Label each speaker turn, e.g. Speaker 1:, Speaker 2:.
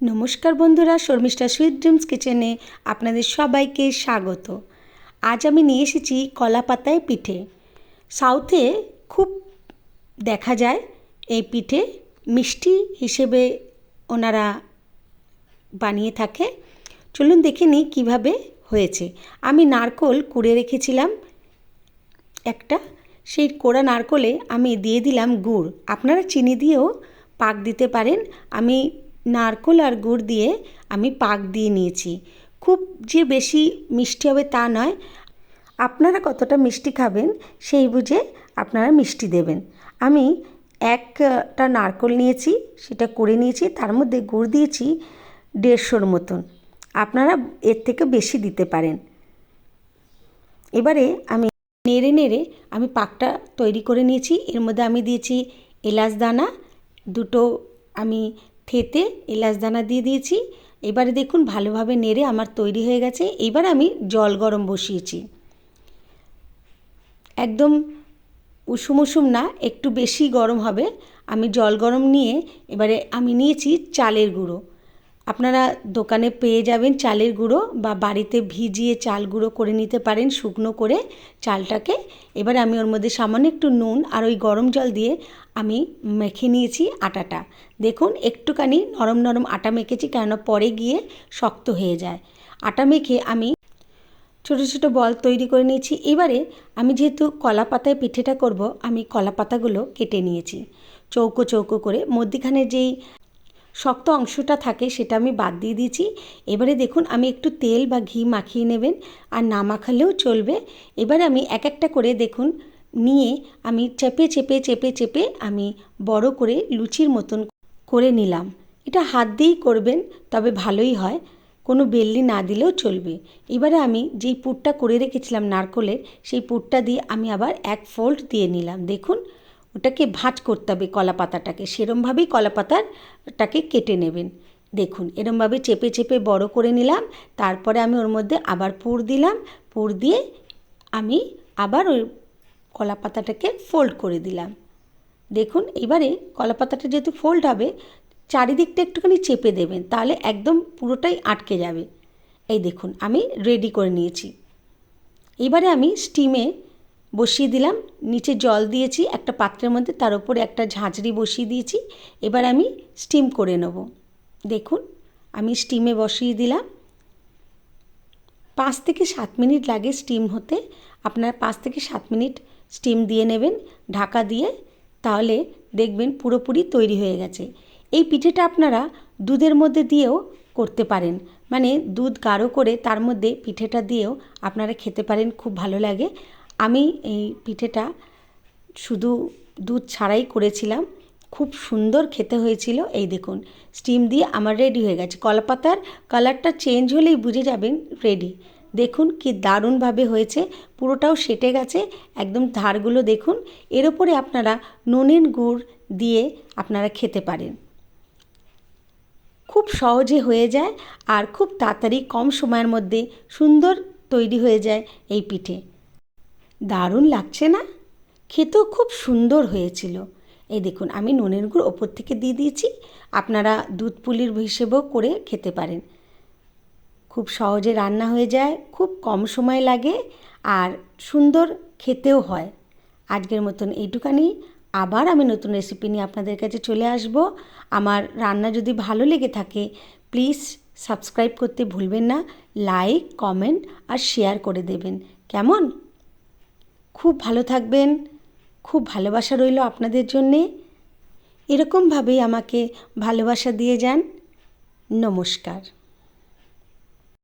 Speaker 1: নমস্কার বন্ধুরা, Sharmistha sweet dreams কিচেনে আপনাদের সবাইকে স্বাগত। আজ আমি নিয়ে এসেছি কলা পাতায় পিঠে। সাউথে খুব দেখা যায় এই পিঠে, মিষ্টি হিসেবে ওনারা বানিয়ে থাকে। চলুন দেখে নিই কীভাবে হয়েছে। আমি নারকোল কুড়ে রেখেছিলাম একটা, সেই কোড়া নারকোলে আমি দিয়ে দিলাম গুড়। আপনারা চিনি দিয়েও পাক দিতে পারেন। আমি নারকোল আর গুড় দিয়ে আমি পাক দিয়ে নিয়েছি। খুব যে বেশি মিষ্টি হবে তা নয়, আপনারা কতটা মিষ্টি খাবেন সেই বুঝে আপনারা মিষ্টি দেবেন। আমি একটা নারকোল নিয়েছি, সেটা করে নিয়েছি, তার মধ্যে গুড় দিয়েছি 150 মতন। আপনারা এর থেকে বেশি দিতে পারেন। এবারে আমি নেড়ে নেড়ে আমি পাকটা তৈরি করে নিয়েছি। এর মধ্যে আমি দিয়েছি এলাচ দানা দুটো, আমি থেতে এলাচ দানা দিয়ে দিয়েছি। এবারে দেখুন ভালোভাবে নেড়ে আমার তৈরি হয়ে গেছে। এবার আমি জল গরম বসিয়েছি, একদম উষুম উষুম না, একটু বেশি গরম হবে। আমি জল গরম নিয়ে এবারে আমি নিয়েছি চালের গুঁড়ো। আপনারা দোকানে পেয়ে যাবেন চালের গুঁড়ো, বা বাড়িতে ভিজিয়ে চাল গুঁড়ো করে নিতে পারেন শুকনো করে চালটাকে। এবার আমি ওর মধ্যে সামান্য একটু নুন আর ওই গরম জল দিয়ে আমি মেখে নিয়েছি আটাটা। দেখুন একটুখানি নরম নরম আটা মেখেছি, কেননা পরে গিয়ে শক্ত হয়ে যায়। আটা মেখে আমি ছোটো ছোটো বল তৈরি করে নিয়েছি। এবারে আমি যেহেতু কলা পাতায় পিঠেটা করব, আমি কলা পাতাগুলো কেটে নিয়েছি চৌকো চৌকো করে। মধ্যিখানে যেই শক্ত অংশটা থাকে সেটা আমি বাদ দিয়ে দিয়েছি। এবারে দেখুন আমি একটু তেল বা ঘি মাখিয়ে নেবেন, আর না মাখালেও চলবে। এবারে আমি এক একটা করে দেখুন নিয়ে আমি চেপে চেপে চেপে চেপে আমি বড় করে লুচির মতন করে নিলাম। এটা হাত দিয়েই করবেন, তবে ভালোই হয়, কোনো বেলনি না দিলেও চলবে। এবারে আমি যেই পুরটা করে রেখেছিলাম নারকোলের, সেই পুরটা দিয়ে আমি আবার এক ফোল্ড দিয়ে নিলাম। দেখুন ওটাকে ভাঁজ করতে হবে কলা পাতাটাকে, সেরমভাবেই কলা পাতাটাকে কেটে নেবেন। দেখুন এরমভাবে চেপে চেপে বড় করে নিলাম। তারপরে আমি ওর মধ্যে আবার পুর দিলাম, পুর দিয়ে আমি আবার ওই কলা পাতাটাকে ফোল্ড করে দিলাম। দেখুন এবারে কলা পাতাটা যেহেতু ফোল্ড হবে, চারিদিকটা একটুখানি চেপে দেবেন, তাহলে একদম পুরোটাই আটকে যাবে। এই দেখুন আমি রেডি করে নিয়েছি। এবারে আমি স্টিমে বসিয়ে দিলাম, নিচে জল দিয়েছি একটা পাত্রের মধ্যে, তার উপরে একটা ঝাঁঝরি বসিয়ে দিয়েছি। এবার আমি স্টিম করে নেব। দেখুন আমি স্টিমে বসিয়ে দিলাম। 5 থেকে 7 মিনিট লাগে স্টিম হতে। আপনারা 5 থেকে 7 মিনিট স্টিম দিয়ে নেবেন ঢাকা দিয়ে, তাহলে দেখবেন পুরোপুরি তৈরি হয়ে গেছে। এই পিঠেটা আপনারা দুধের মধ্যে দিয়েও করতে পারেন, মানে দুধ গাঢ় করে তার মধ্যে পিঠেটা দিয়েও আপনারা খেতে পারেন, খুব ভালো লাগে। আমি এই পিঠেটা শুধু দুধ ছাড়াই করেছিলাম, খুব সুন্দর খেতে হয়েছিল। এই দেখুন স্টিম দিয়ে আমার রেডি হয়ে গেছে। কলা পাতার কালারটা চেঞ্জ হলেই বুঝে যাবেন রেডি। দেখুন কি দারুণভাবে হয়েছে, পুরোটাও সেটে গেছে একদম ধারগুলো দেখুন। এর ওপরে আপনারা নুনের গুড় দিয়ে আপনারা খেতে পারেন। খুব সহজে হয়ে যায় আর খুব তাড়াতাড়ি কম সময়ের মধ্যে সুন্দর তৈরি হয়ে যায় এই পিঠে। দারুণ লাগছে না? খেতেও খুব সুন্দর হয়েছিল। এই দেখুন আমি নুনের গুঁড়ো ওপর থেকে দিয়ে দিয়েছি। আপনারা দুধ পুলির হিসেবেও করে খেতে পারেন। খুব সহজে রান্না হয়ে যায়, খুব কম সময় লাগে, আর সুন্দর খেতেও হয়। আজকের মতন এইটুখানি। আবার আমি নতুন রেসিপি নিয়ে আপনাদের কাছে চলে আসব। আমার রান্না যদি ভালো লেগে থাকে প্লিজ সাবস্ক্রাইব করতে ভুলবেন না, লাইক কমেন্ট আর শেয়ার করে দেবেন, কেমন? খুব ভালো থাকবেন, খুব ভালোবাসা রইল আপনাদের জন্যে। এরকমভাবেই আমাকে ভালোবাসা দিয়ে যান। নমস্কার।